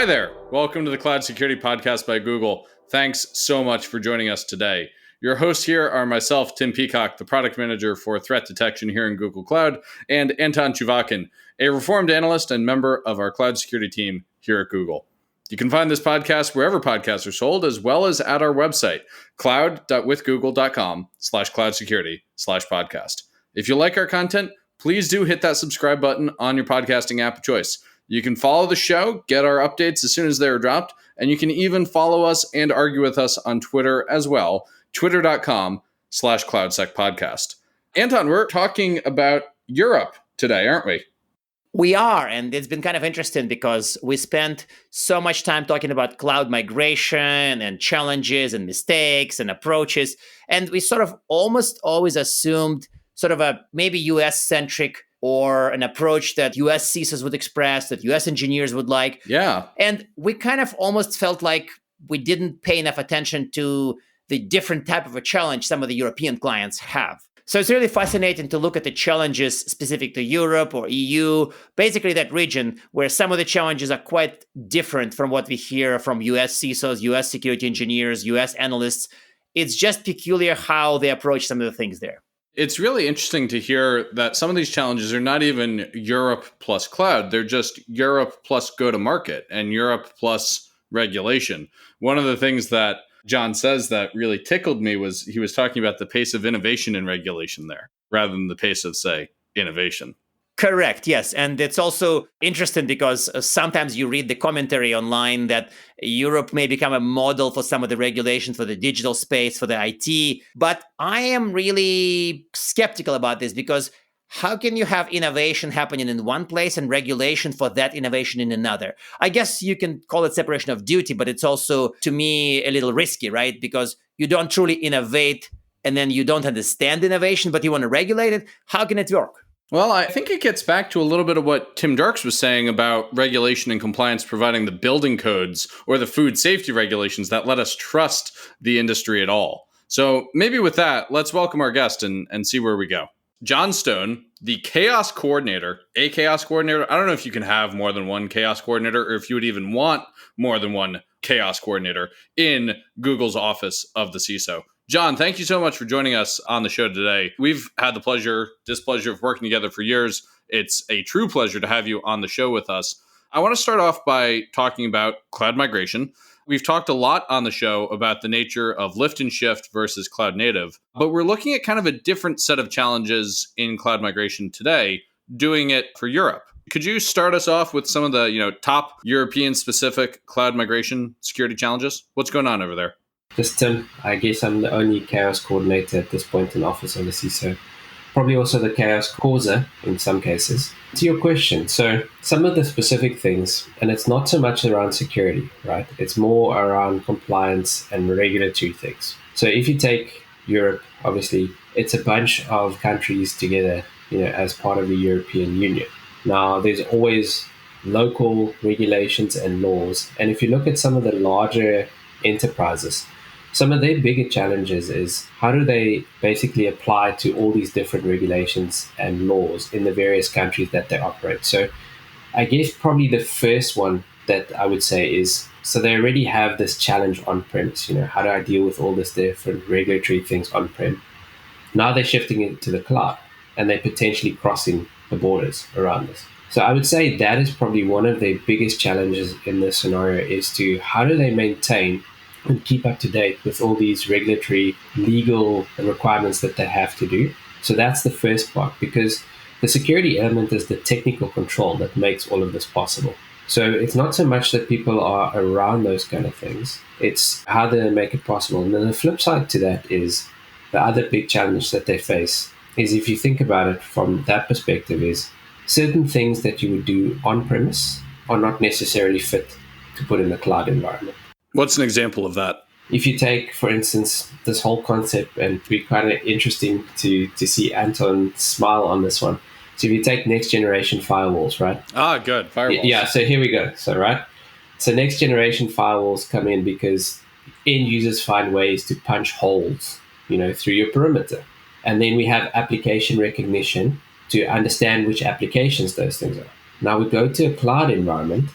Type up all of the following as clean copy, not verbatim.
Hi there. Welcome to the Cloud Security Podcast by Google. Thanks so much for joining us today. Your hosts here are myself, Tim Peacock, the product manager for threat detection here in Google Cloud, and Anton Chuvakin, a reformed analyst and member of our cloud security team here at Google. You can find this podcast wherever podcasts are sold, as well as at our website, cloud.withgoogle.com/cloud-security/podcast. If you like our content, please do hit that subscribe button on your podcasting app of choice. You can follow the show, get our updates as soon as they're dropped, and you can even follow us and argue with us on Twitter as well, twitter.com/cloudsecpodcast. Anton, we're talking about Europe today, aren't we? We are, and it's been kind of interesting because we spent so much time talking about cloud migration and challenges and mistakes and approaches, and we sort of almost always assumed sort of a maybe US-centric or an approach that US CISOs would express, that US engineers would like. Yeah. And we kind of almost felt like we didn't pay enough attention to the different type of a challenge some of the European clients have. So it's really fascinating to look at the challenges specific to Europe or EU, basically that region where some of the challenges are quite different from what we hear from US CISOs, US security engineers, US analysts. It's just peculiar how they approach some of the things there. It's really interesting to hear that some of these challenges are not even Europe plus cloud. They're just Europe plus go-to-market and Europe plus regulation. One of the things that John says that really tickled me was he was talking about the pace of innovation and regulation there, rather than the pace of, say, innovation. Correct, yes. And it's also interesting because sometimes you read the commentary online that Europe may become a model for some of the regulations for the digital space, for the IT. But I am really skeptical about this because how can you have innovation happening in one place and regulation for that innovation in another? I guess you can call it separation of duty, but it's also, to me, a little risky, right? Because you don't truly innovate and then you don't understand innovation, but you want to regulate it. How can it work? Well, I think it gets back to a little bit of what Tim Darks was saying about regulation and compliance providing the building codes or the food safety regulations that let us trust the industry at all. So maybe with that, let's welcome our guest and see where we go. John Stone, the chaos coordinator, a chaos coordinator. I don't know if you can have more than one chaos coordinator or if you would even want more than one chaos coordinator in Google's office of the CISO. John, thank you so much for joining us on the show today. We've had the displeasure of working together for years. It's a true pleasure to have you on the show with us. I want to start off by talking about cloud migration. We've talked a lot on the show about the nature of lift and shift versus cloud native, but we're looking at kind of a different set of challenges in cloud migration today, doing it for Europe. Could you start us off with some of the top European specific cloud migration security challenges? What's going on over there? Yes, Tim, I guess I'm the only chaos coordinator at this point in office of the CISO. Probably also the chaos causer in some cases. To your question, so some of the specific things, and it's not so much around security, right? It's more around compliance and regulatory things. So if you take Europe, obviously, it's a bunch of countries together, as part of the European Union. Now, there's always local regulations and laws. And if you look at some of the larger enterprises, some of their bigger challenges is how do they basically apply to all these different regulations and laws in the various countries that they operate. So I guess probably the first one that I would say is, so they already have this challenge on-premise, how do I deal with all this different regulatory things on-prem? Now they're shifting it to the cloud and they're potentially crossing the borders around this. So I would say that is probably one of the biggest challenges in this scenario is to how do they maintain and keep up to date with all these regulatory, legal requirements that they have to do. So that's the first part, because the security element is the technical control that makes all of this possible. So it's not so much that people are around those kind of things, it's how they make it possible. And then the flip side to that is the other big challenge that they face is, if you think about it from that perspective, is certain things that you would do on-premise are not necessarily fit to put in a cloud environment. What's an example of that? If you take, for instance, this whole concept, and it'd be kind of interesting to see Anton smile on this one. So if you take next generation firewalls, right? Ah, good. Firewalls. Yeah, so here we go. So next generation firewalls come in because end users find ways to punch holes, through your perimeter. And then we have application recognition to understand which applications those things are. Now we go to a cloud environment,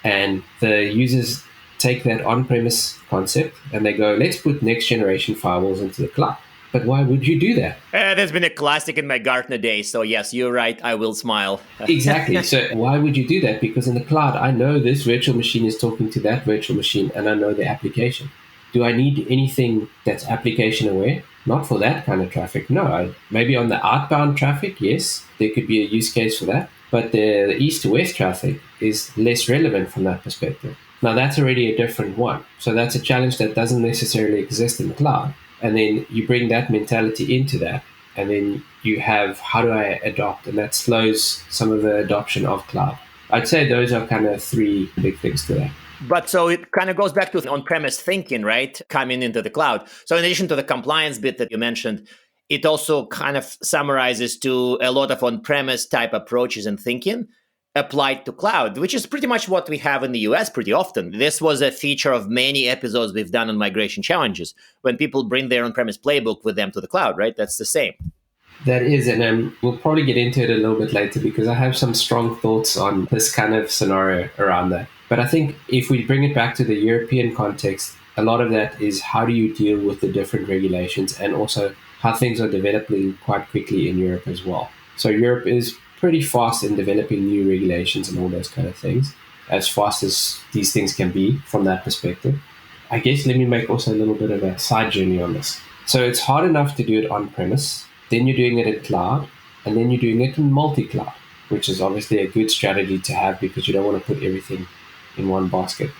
And the users take that on-premise concept and they go, let's put next generation firewalls into the cloud. But why would you do that? That's been a classic in my Gartner days. So yes, you're right. I will smile. Exactly. So why would you do that? Because in the cloud, I know this virtual machine is talking to that virtual machine and I know the application. Do I need anything that's application aware? Not for that kind of traffic. No, maybe on the outbound traffic, yes, there could be a use case for that. But the east to west traffic is less relevant from that perspective. Now that's already a different one. So that's a challenge that doesn't necessarily exist in the cloud. And then you bring that mentality into that. And then you have, how do I adopt? And that slows some of the adoption of cloud. I'd say those are kind of three big things to that. But so it kind of goes back to on-premise thinking, right? Coming into the cloud. So in addition to the compliance bit that you mentioned, it also kind of summarizes to a lot of on-premise type approaches and thinking applied to cloud, which is pretty much what we have in the US pretty often. This was a feature of many episodes we've done on migration challenges, when people bring their on-premise playbook with them to the cloud, right? That's the same. That is, and we'll probably get into it a little bit later because I have some strong thoughts on this kind of scenario around that. But I think if we bring it back to the European context, a lot of that is how do you deal with the different regulations and also how things are developing quite quickly in Europe as well. So Europe is pretty fast in developing new regulations and all those kind of things, as fast as these things can be from that perspective. I guess let me make also a little bit of a side journey on this. So it's hard enough to do it on-premise, then you're doing it in cloud, and then you're doing it in multi-cloud, which is obviously a good strategy to have because you don't want to put everything in one basket.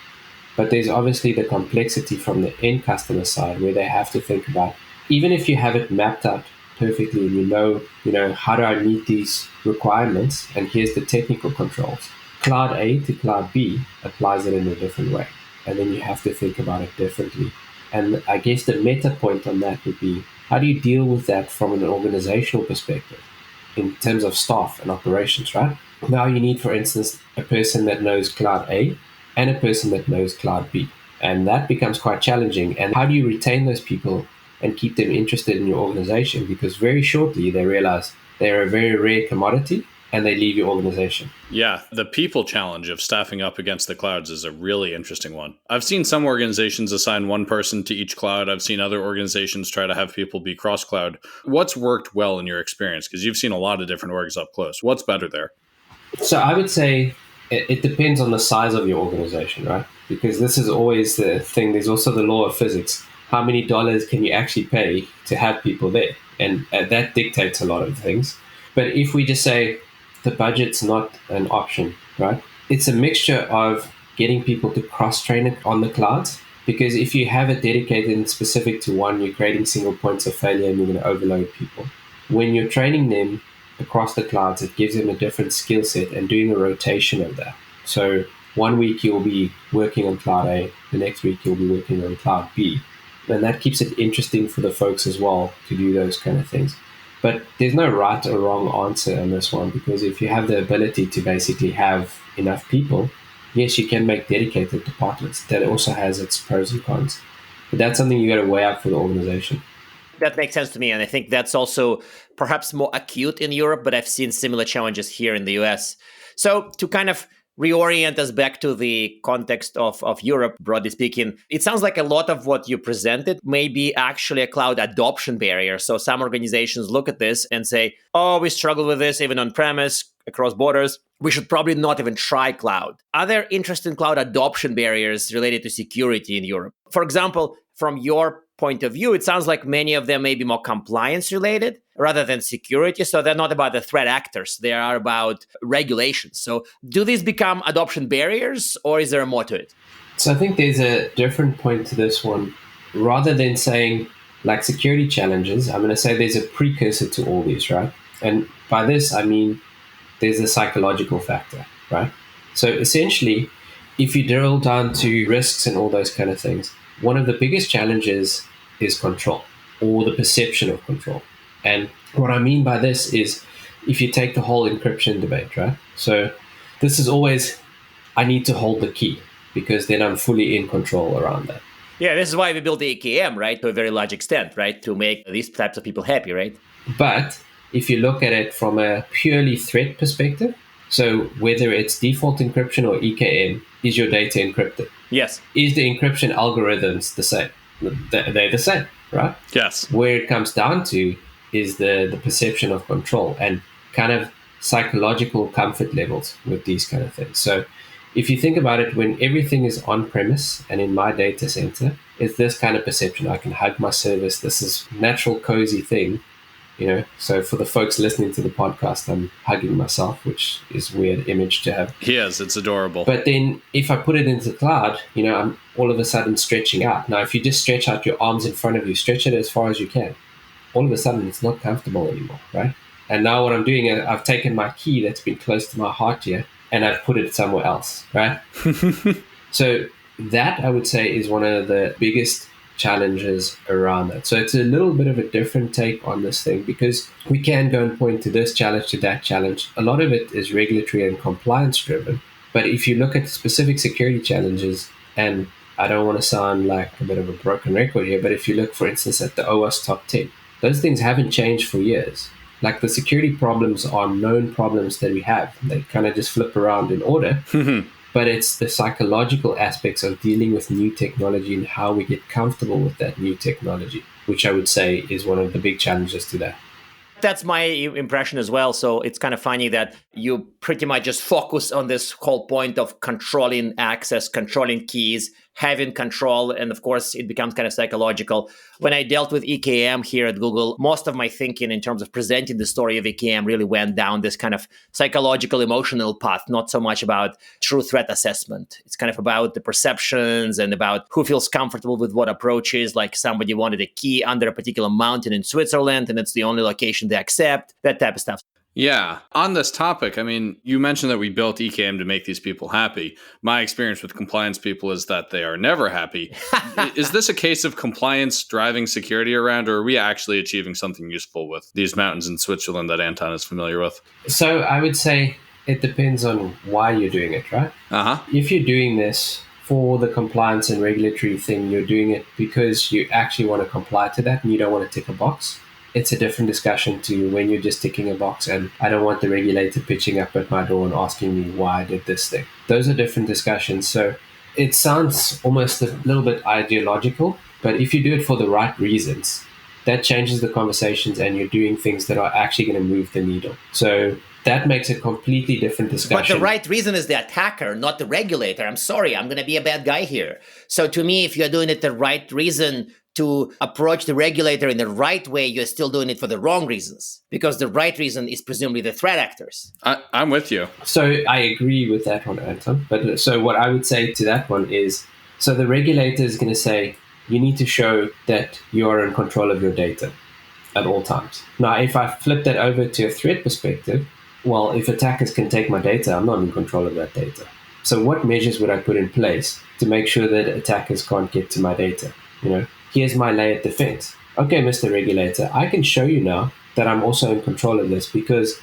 But there's obviously the complexity from the end customer side where they have to think about, even if you have it mapped out perfectly and you know, how do I meet these requirements? And here's the technical controls. Cloud A to cloud B applies it in a different way. And then you have to think about it differently. And I guess the meta point on that would be, how do you deal with that from an organizational perspective in terms of staff and operations, right? Now you need, for instance, a person that knows cloud A and a person that knows cloud B. And that becomes quite challenging. And how do you retain those people and keep them interested in your organization? Because very shortly they realize they're a very rare commodity and they leave your organization. Yeah, the people challenge of staffing up against the clouds is a really interesting one. I've seen some organizations assign one person to each cloud. I've seen other organizations try to have people be cross-cloud. What's worked well in your experience? Because you've seen a lot of different orgs up close. What's better there? So I would say it depends on the size of your organization, right? Because this is always the thing. There's also the law of physics. How many dollars can you actually pay to have people there? And that dictates a lot of things. But if we just say the budget's not an option, right? It's a mixture of getting people to cross-train it on the clouds. Because if you have it dedicated and specific to one, you're creating single points of failure and you're going to overload people. When you're training them across the clouds, it gives them a different skill set and doing a rotation of that. So 1 week you'll be working on cloud A, the next week you'll be working on cloud B. And that keeps it interesting for the folks as well to do those kind of things. But there's no right or wrong answer on this one, because if you have the ability to basically have enough people, yes, you can make dedicated departments. That also has its pros and cons. But that's something you got to weigh up for the organization. That makes sense to me. And I think that's also perhaps more acute in Europe, but I've seen similar challenges here in the US. So to kind of reorient us back to the context of Europe, broadly speaking, it sounds like a lot of what you presented may be actually a cloud adoption barrier. So some organizations look at this and say, oh, we struggle with this even on premise, across borders. We should probably not even try cloud. Are there interesting cloud adoption barriers related to security in Europe? For example, from your point of view, it sounds like many of them may be more compliance related rather than security. So they're not about the threat actors. They are about regulations. So do these become adoption barriers, or is there more to it? So I think there's a different point to this one. Rather than saying like security challenges, I'm going to say there's a precursor to all these, right? And by this, I mean, there's a psychological factor, right? So essentially, if you drill down to risks and all those kind of things, one of the biggest challenges is control, or the perception of control. And what I mean by this is, if you take the whole encryption debate, right? So this is always, I need to hold the key because then I'm fully in control around that. Yeah, this is why we built the AKM, right? To a very large extent, right? To make these types of people happy, right? But if you look at it from a purely threat perspective, So whether it's default encryption or EKM, is your data encrypted? Yes. Is the encryption algorithms the same? They're the same, right? Yes. Where it comes down to is the perception of control and kind of psychological comfort levels with these kind of things. So if you think about it, when everything is on premise and in my data center, it's this kind of perception. I can hug my service. This is natural, cozy thing. So for the folks listening to the podcast, I'm hugging myself, which is a weird image to have. Yes, it's adorable. But then if I put it into the cloud, I'm all of a sudden stretching out. Now, if you just stretch out your arms in front of you, stretch it as far as you can, all of a sudden it's not comfortable anymore, right? And now what I'm doing, I've taken my key that's been close to my heart here, and I've put it somewhere else, right? So that, I would say, is one of the biggest challenges around that. So it's a little bit of a different take on this thing, because we can go and point to this challenge, to that challenge. A lot of it is regulatory and compliance driven. But if you look at specific security challenges, and I don't want to sound like a bit of a broken record here, but if you look, for instance, at the OWASP top 10, those things haven't changed for years. Like, the security problems are known problems that we have. They kind of just flip around in order. But it's the psychological aspects of dealing with new technology and how we get comfortable with that new technology, which I would say is one of the big challenges to that. That's my impression as well. So it's kind of funny that you pretty much just focus on this whole point of controlling access, controlling keys, having control. And of course, it becomes kind of psychological. When I dealt with EKM here at Google, most of my thinking in terms of presenting the story of EKM really went down this kind of psychological, emotional path, not so much about true threat assessment. It's kind of about the perceptions and about who feels comfortable with what approaches, like somebody wanted a key under a particular mountain in Switzerland, and it's the only location they accept, that type of stuff. Yeah. On this topic, I mean, you mentioned that we built EKM to make these people happy. My experience with compliance people is that they are never happy. Is this a case of compliance driving security around, or are we actually achieving something useful with these mountains in Switzerland that Anton is familiar with? So I would say it depends on why you're doing it, right? Uh-huh. If you're doing this for the compliance and regulatory thing, you're doing it because you actually want to comply to that and you don't want to tick a box. It's a different discussion to when you're just ticking a box and I don't want the regulator pitching up at my door and asking me why I did this thing. Those are different discussions. So it sounds almost a little bit ideological, but if you do it for the right reasons, that changes the conversations and you're doing things that are actually going to move the needle. So that makes a completely different discussion. But the right reason is the attacker, not the regulator. I'm sorry, I'm going to be a bad guy here. So to me, if you're doing it the right reason to approach the regulator in the right way, you're still doing it for the wrong reasons, because the right reason is presumably the threat actors. I'm with you. So I agree with that one, Anton. But so what I would say to that one is, so the regulator is going to say, you need to show that you are in control of your data at all times. Now, if I flip that over to a threat perspective, well, if attackers can take my data, I'm not in control of that data. So what measures would I put in place to make sure that attackers can't get to my data? Here's my layered defense. Okay, Mr. Regulator, I can show you now that I'm also in control of this because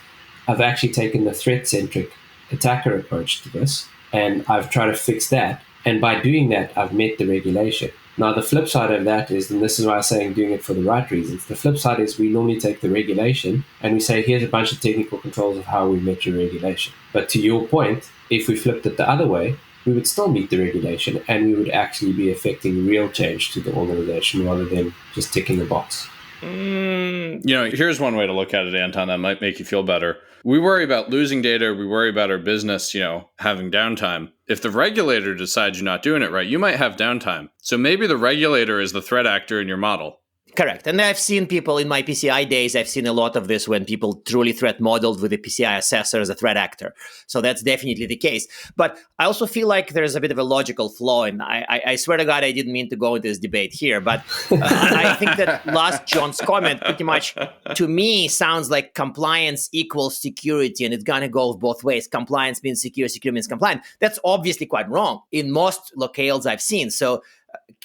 I've actually taken the threat-centric attacker approach to this, and I've tried to fix that. And by doing that, I've met the regulation. Now, the flip side of that is, and this is why I'm saying doing it for the right reasons, the flip side is we normally take the regulation and we say, here's a bunch of technical controls of how we met your regulation. But to your point, if we flipped it the other way, we would still meet the regulation and we would actually be affecting real change to the organization rather than just ticking a box. Here's one way to look at it, Anton, that might make you feel better. We worry about losing data. We worry about our business, having downtime. If the regulator decides you're not doing it right, you might have downtime. So maybe the regulator is the threat actor in your model. Correct. And I've seen people in my PCI days, I've seen a lot of this when people truly threat modeled with the PCI assessor as a threat actor. So that's definitely the case. But I also feel like there's a bit of a logical flaw. And I swear to God, I didn't mean to go into this debate here. But I think that last John's comment pretty much, to me, sounds like compliance equals security. And it's going to go both ways. Compliance means secure, secure means compliant. That's obviously quite wrong in most locales I've seen. So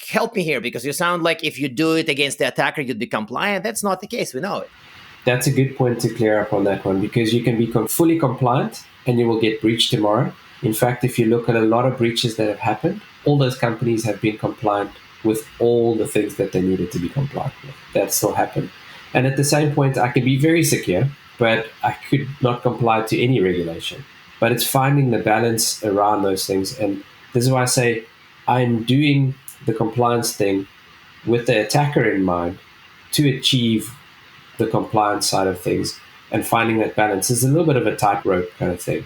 help me here, because you sound like if you do it against the attacker, you'd be compliant. That's not the case. We know it. That's a good point to clear up on that one, because you can be fully compliant and you will get breached tomorrow. In fact, if you look at a lot of breaches that have happened, all those companies have been compliant with all the things that they needed to be compliant with. That still happened. And at the same point, I can be very secure, but I could not comply to any regulation. But it's finding the balance around those things. And this is why I say I'm doing the compliance thing with the attacker in mind to achieve the compliance side of things, and finding that balance is a little bit of a tightrope kind of thing.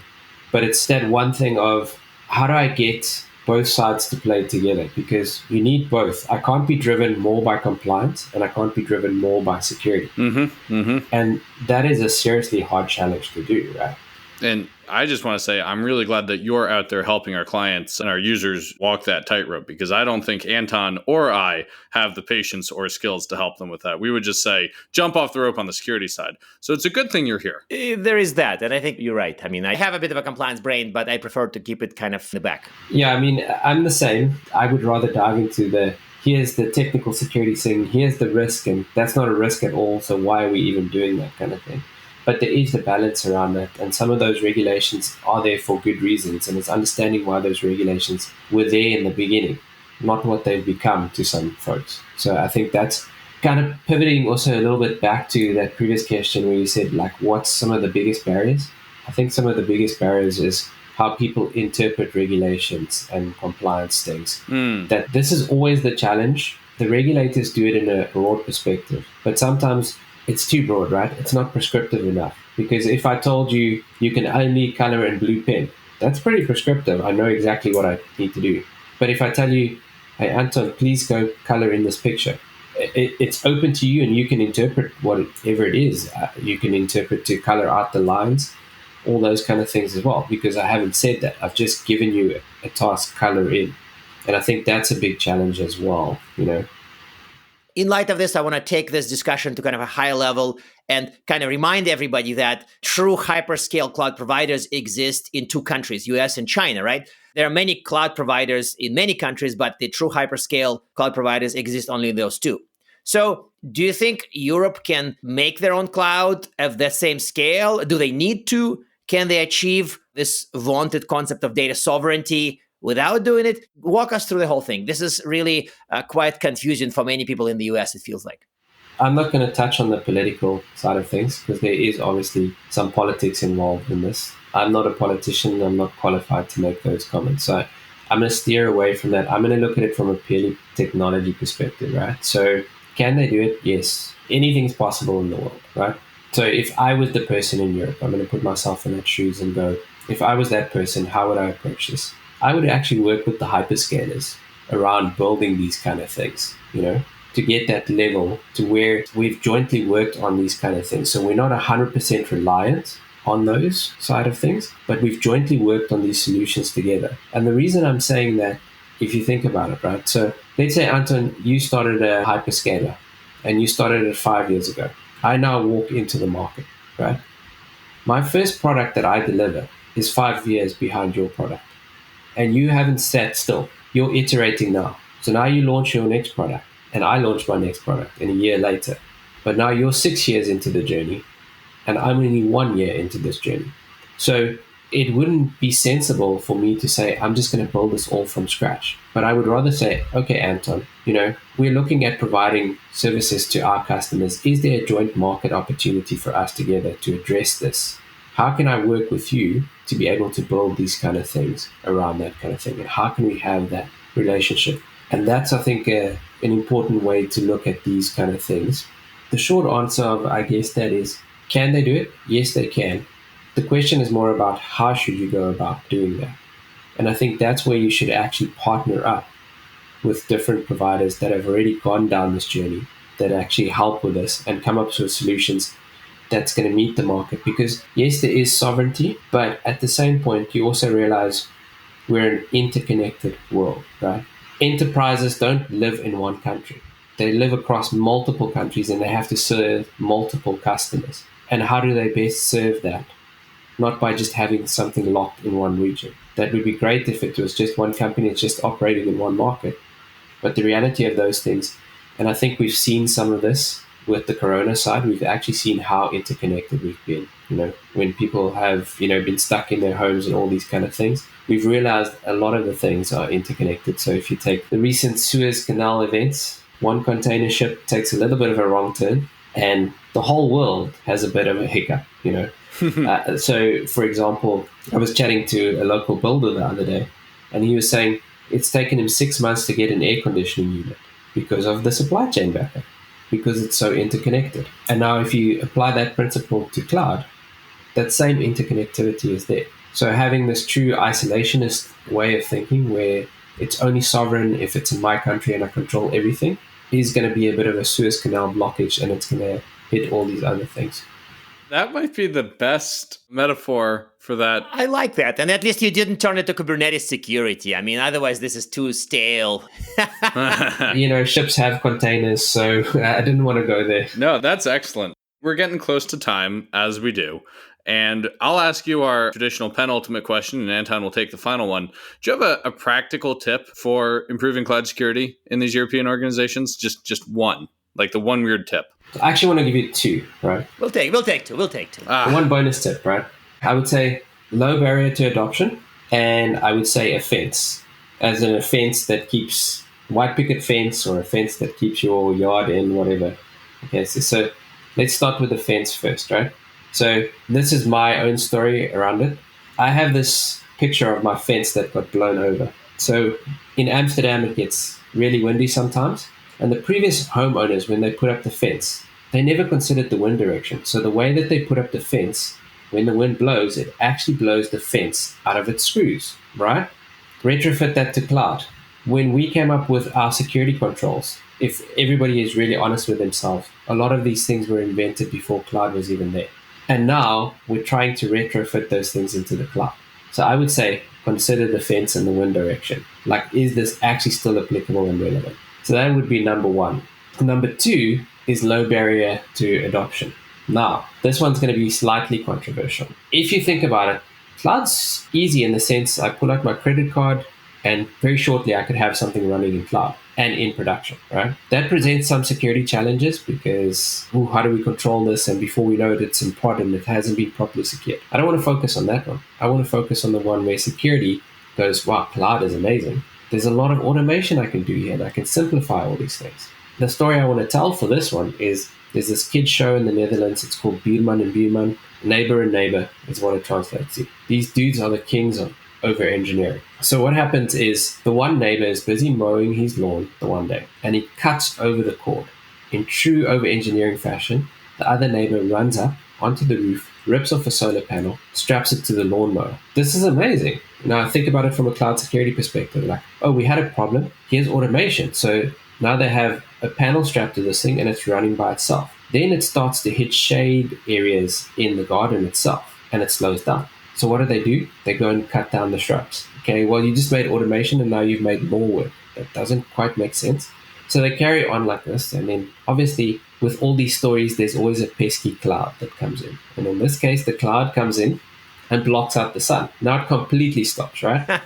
But it's that one thing of how do I get both sides to play together, because you need both. I can't be driven more by compliance and I can't be driven more by security. And that is a seriously hard challenge to do, right? And I just want to say, I'm really glad that you're out there helping our clients and our users walk that tightrope, because I don't think Anton or I have the patience or skills to help them with that. We would just say, jump off the rope on the security side. So it's a good thing you're here. There is that. And I think you're right. I mean, I have a bit of a compliance brain, but I prefer to keep it kind of in the back. Yeah, I mean, I'm the same. I would rather dive into here's the technical security thing, here's the risk, and that's not a risk at all. So why are we even doing that kind of thing? But there is the balance around that. And some of those regulations are there for good reasons. And it's understanding why those regulations were there in the beginning, not what they've become to some folks. So I think that's kind of pivoting also a little bit back to that previous question where you said, like, what's some of the biggest barriers? I think some of the biggest barriers is how people interpret regulations and compliance things. That this is always the challenge. The regulators do it in a broad perspective, but sometimes it's too broad, right? It's not prescriptive enough. Because if I told you you can only color in blue pen, that's pretty prescriptive. I know exactly what I need to do. But if I tell you, hey, Anton, please go color in this picture, it's open to you and you can interpret whatever it is. You can interpret to color out the lines, all those kind of things as well, because I haven't said that. I've just given you a task, color in. And I think that's a big challenge as well, you know. In light of this, I want to take this discussion to kind of a higher level and kind of remind everybody that true hyperscale cloud providers exist in two countries, US and China, right? There are many cloud providers in many countries, but the true hyperscale cloud providers exist only in those two. So do you think Europe can make their own cloud of that same scale? Do they need to? Can they achieve this vaunted concept of data sovereignty without doing it? Walk us through the whole thing. This is really quite confusing for many people in the US, it feels like. I'm not going to touch on the political side of things because there is obviously some politics involved in this. I'm not a politician. I'm not qualified to make those comments. So I'm going to steer away from that. I'm going to look at it from a purely technology perspective, right? So can they do it? Yes. Anything's possible in the world, right? So if I was the person in Europe, I'm going to put myself in that shoes and go, if I was that person, how would I approach this? I would actually work with the hyperscalers around building these kind of things, you know, to get that level to where we've jointly worked on these kind of things. So we're not 100% reliant on those side of things, but we've jointly worked on these solutions together. And the reason I'm saying that, if you think about it, right? So let's say, Anton, you started a hyperscaler and you started it 5 years ago. I now walk into the market, right? My first product that I deliver is 5 years behind your product. And you haven't sat still. You're iterating now. So now you launch your next product, and I launch my next product in a year later. But now you're 6 years into the journey, and I'm only 1 year into this journey. So it wouldn't be sensible for me to say, I'm just going to build this all from scratch. But I would rather say, okay, Anton, you know, we're looking at providing services to our customers. Is there a joint market opportunity for us together to address this? How can I work with you to be able to build these kind of things around that kind of thing? And how can we have that relationship? And that's, I think, an important way to look at these kind of things. The short answer of, I guess, that is, can they do it? Yes, they can. The question is more about how should you go about doing that? And I think that's where you should actually partner up with different providers that have already gone down this journey, that actually help with this and come up with solutions that's going to meet the market. Because yes, there is sovereignty, but at the same point, you also realize we're an interconnected world, right? Enterprises don't live in one country. They live across multiple countries and they have to serve multiple customers. And how do they best serve that? Not by just having something locked in one region. That would be great if it was just one company that's just operating in one market. But the reality of those things, and I think we've seen some of this with the Corona side, we've actually seen how interconnected we've been. You know, when people have, you know, been stuck in their homes and all these kind of things, we've realized a lot of the things are interconnected. So if you take the recent Suez Canal events, one container ship takes a little bit of a wrong turn and the whole world has a bit of a hiccup, you know. So, for example, I was chatting to a local builder the other day, and he was saying it's taken him 6 months to get an air conditioning unit because of the supply chain backup, because it's so interconnected. And now, if you apply that principle to cloud, that same interconnectivity is there. So, having this true isolationist way of thinking where it's only sovereign if it's in my country and I control everything is going to be a bit of a Suez Canal blockage, and it's going to hit all these other things. That might be the best metaphor for that. I like that. And at least you didn't turn it to Kubernetes security. I mean, otherwise this is too stale. Ships have containers, so I didn't want to go there. No, that's excellent. We're getting close to time, as we do. And I'll ask you our traditional penultimate question, and Anton will take the final one. Do you have a practical tip for improving cloud security in these European organizations? Just one, like the one weird tip. I actually want to give you two, right? We'll take two. One bonus tip, right? I would say low barrier to adoption, and I would say a fence, as in a fence that keeps white picket fence or a fence that keeps your yard in, whatever. Okay, so let's start with the fence first, right? So this is my own story around it. I have this picture of my fence that got blown over. So in Amsterdam, it gets really windy sometimes. And the previous homeowners, when they put up the fence, they never considered the wind direction. So the way that they put up the fence, when the wind blows, it actually blows the fence out of its screws, right? Retrofit that to cloud. When we came up with our security controls, if everybody is really honest with themselves, a lot of these things were invented before cloud was even there. And now we're trying to retrofit those things into the cloud. So I would say, consider the fence and the wind direction. Like, is this actually still applicable and relevant? So that would be number one. Number two is low barrier to adoption. Now, this one's going to be slightly controversial. If you think about it, cloud's easy in the sense I pull out my credit card and very shortly I could have something running in cloud and in production, right? That presents some security challenges because how do we control this? And before we know it, it's in prod and it hasn't been properly secured. I don't want to focus on that one. I want to focus on the one where security goes, wow, cloud is amazing. There's a lot of automation I can do here and I can simplify all these things. The story I want to tell for this one is there's this kids show in the Netherlands. It's called Buurman and Buurman. Neighbor and Neighbor is what it translates to. These dudes are the kings of over engineering. So what happens is the one neighbor is busy mowing his lawn the one day and he cuts over the cord. In true over engineering fashion, the other neighbor runs up onto the roof, rips off a solar panel, straps it to the lawnmower. This is amazing. Now think about it from a cloud security perspective. Like, oh, we had a problem. Here's automation. So now they have a panel strapped to this thing and it's running by itself. Then it starts to hit shade areas in the garden itself and it slows down. So what do? They go and cut down the shrubs. Okay, well, you just made automation and now you've made more work. That doesn't quite make sense. So they carry on like this. And then obviously with all these stories, there's always a pesky cloud that comes in. And in this case, the cloud comes in and blocks out the sun. Now it completely stops, right?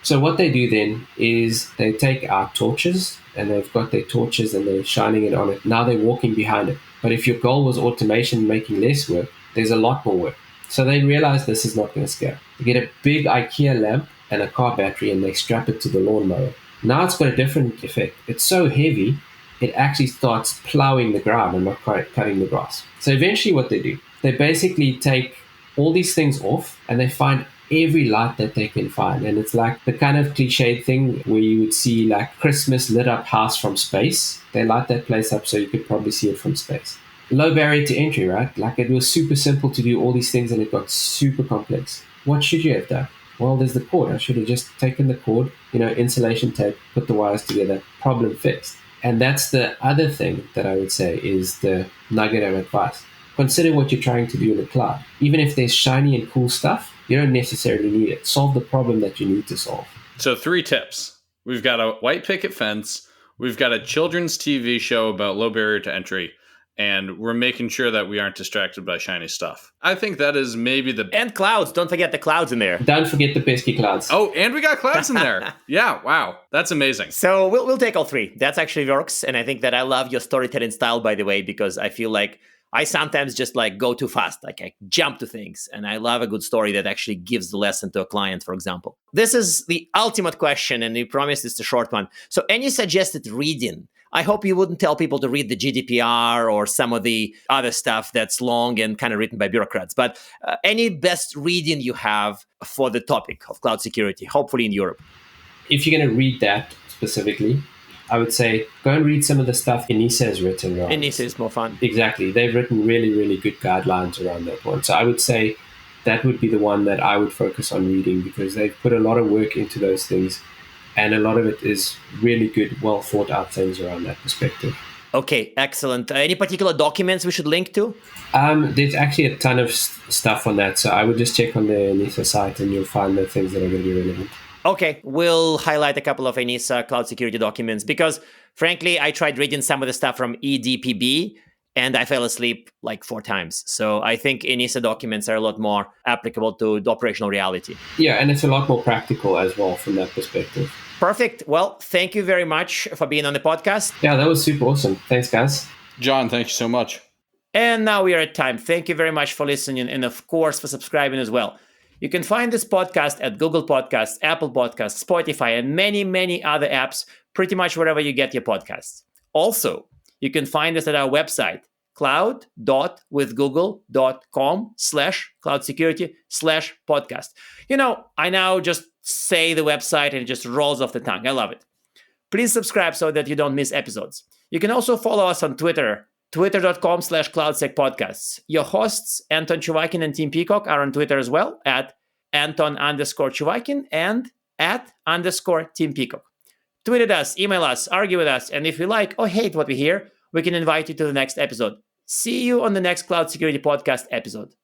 So what they do then is they take our torches and they've got their torches and they're shining it on it. Now they're walking behind it. But if your goal was automation making less work, there's a lot more work. So they realize this is not going to scale. They get a big IKEA lamp and a car battery and they strap it to the lawnmower. Now it's got a different effect. It's so heavy, it actually starts plowing the ground and not cutting the grass. So eventually what they do, they basically take all these things off and they find every light that they can find. And it's like the kind of cliched thing where you would see like Christmas lit up house from space. They light that place up so you could probably see it from space. Low barrier to entry, right? Like it was super simple to do all these things and it got super complex. What should you have done? Well, there's the cord. I should have just taken the cord, insulation tape, put the wires together, problem fixed. And that's the other thing that I would say is the nugget of advice. Consider what you're trying to do in the cloud. Even if there's shiny and cool stuff, you don't necessarily need it. Solve the problem that you need to solve. So 3 tips. We've got a white picket fence. We've got a children's TV show about low barrier to entry. And we're making sure that we aren't distracted by shiny stuff. I think that is maybe And clouds. Don't forget the clouds in there. Don't forget the pesky clouds. Oh, and we got clouds in there. Yeah, wow. That's amazing. So we'll take all 3. That's actually works. And I think that I love your storytelling style, by the way, because I feel like I sometimes just like go too fast. Like I jump to things. And I love a good story that actually gives the lesson to a client, for example. This is the ultimate question. And we promise it's a short one. So any suggested reading I hope you wouldn't tell people to read the GDPR or some of the other stuff that's long and kind of written by bureaucrats. But any best reading you have for the topic of cloud security, hopefully in Europe? If you're going to read that specifically, I would say go and read some of the stuff ENISA has written around. ENISA is more fun. Exactly. They've written really, really good guidelines around that one. So I would say that would be the one that I would focus on reading, because they've put a lot of work into those things. And a lot of it is really good, well thought out things around that perspective. Okay, excellent. Any particular documents we should link to? There's actually a ton of stuff on that. So I would just check on the ENISA site and you'll find the things that are going to be relevant. Okay, we'll highlight a couple of ENISA cloud security documents because, frankly, I tried reading some of the stuff from EDPB and I fell asleep like 4 times. So I think ENISA documents are a lot more applicable to the operational reality. Yeah, and it's a lot more practical as well from that perspective. Perfect. Well, thank you very much for being on the podcast. Yeah, that was super awesome. Thanks, guys. John, thank you so much. And now we are at time. Thank you very much for listening and, of course, for subscribing as well. You can find this podcast at Google Podcasts, Apple Podcasts, Spotify, and many, many other apps, pretty much wherever you get your podcasts. Also, you can find us at our website, cloud.withgoogle.com/cloudsecurity/podcast. You know, I now just say the website and it just rolls off the tongue. I love it. Please subscribe so that you don't miss episodes. You can also follow us on Twitter, twitter.com/cloudsecpodcasts. Your hosts, Anton Chuvakin and Tim Peacock, are on Twitter as well, at Anton_Chuvakin and @_Tim Peacock. Tweet at us, email us, argue with us, and if you like or hate what we hear, we can invite you to the next episode. See you on the next Cloud Security Podcast episode.